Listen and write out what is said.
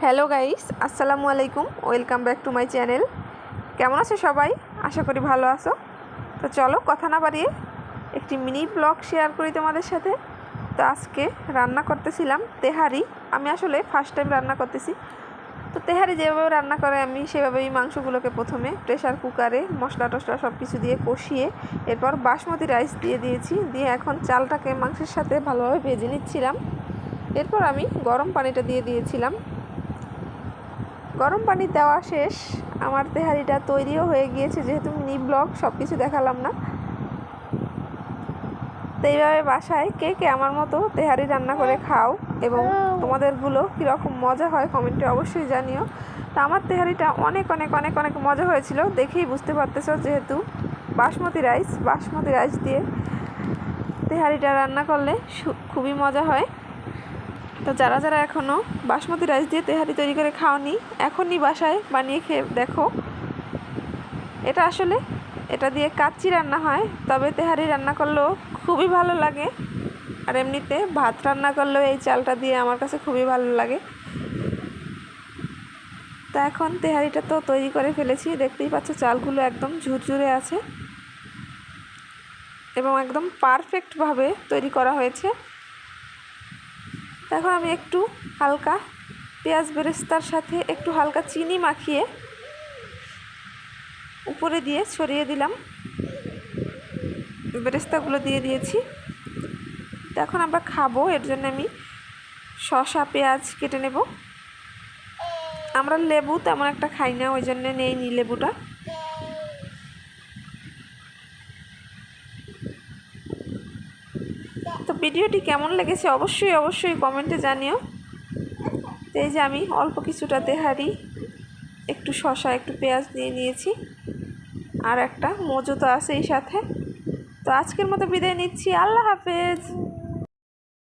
Hello guys, আসসালামু আলাইকুম। Welcome back to my channel. কেমন আছো সবাই? আশা করি ভালো আছো। তো চলো কথা না বাড়িয়ে একটি মিনি ব্লগ শেয়ার করি তোমাদের সাথে। তো আজকে রান্না করতেছিলাম তেহারি। আমি আসলে ফার্স্ট টাইম রান্না করতেছি। তো তেহারি যেভাবে রান্না করে আমি সেভাবেই মাংসগুলোকে প্রথমে প্রেশার কুকারে মশলা টশলা সব কিছু দিয়ে কষিয়ে এরপর বাসমতি রাইস দিয়ে দিয়েছি। দিয়ে এখন চালটাকে মাংসের সাথে ভালোভাবে ভেজে নিচ্ছিলাম। এরপর আমি গরম পানিটা দিয়ে দিয়েছিলাম। গরম পানি দেওয়া শেষ, আমার তেহারিটা তৈরিও হয়ে গিয়েছে। যেহেতু মিনি ব্লগ সব কিছু দেখালাম না। তো এইভাবে বাসায় কে কে আমার মতো তেহারি রান্না করে খাও এবং তোমাদেরগুলো কীরকম মজা হয় কমেন্টে অবশ্যই জানিও। তো আমার তেহারিটা অনেক অনেক অনেক অনেক মজা হয়েছিল, দেখেই বুঝতে পারতেছো। যেহেতু বাসমতি রাইস দিয়ে তেহারিটা রান্না করলে খুবই মজা হয়। তো যারা যারা এখনও বাসমতি রাইস দিয়ে তেহারি তৈরি করে খাওনি, এখনই বাসায় বানিয়ে খেয়ে দেখো। এটা দিয়ে কাচ্চি রান্না হয়, তবে তেহারি রান্না করলেও খুবই ভালো লাগে। আর এমনিতে ভাত রান্না করলেও এই চালটা দিয়ে আমার কাছে খুবই ভালো লাগে। তো এখন তেহারিটা তো তৈরি করে ফেলেছি, দেখতেই পাচ্ছ চালগুলো একদম ঝুরঝুরে আছে এবং একদম পারফেক্টভাবে তৈরি করা হয়েছে। এখন আমি একটু হালকা পেঁয়াজ বেরেস্তার সাথে একটু হালকা চিনি মাখিয়ে উপরে দিয়ে ছড়িয়ে দিলাম। বেরেস্তাগুলো দিয়ে দিয়েছি। তো এখন আমরা খাবো, এর জন্য আমি শসা পেঁয়াজ কেটে নেব। আমরা লেবু তেমন একটা খাই না, ওই জন্য নেইনি লেবুটা। তো ভিডিওটি কেমন লেগেছে অবশ্যই কমেন্টে জানিও। তো এই যে আমি অল্প কিছুটা তেহারি, একটু শসা, একটু পেঁয়াজ দিয়ে নিয়েছি, আর একটা মজু তো আছে এই সাথে। তো আজকের মতো বিদায় নিচ্ছি, আল্লাহ হাফেজ।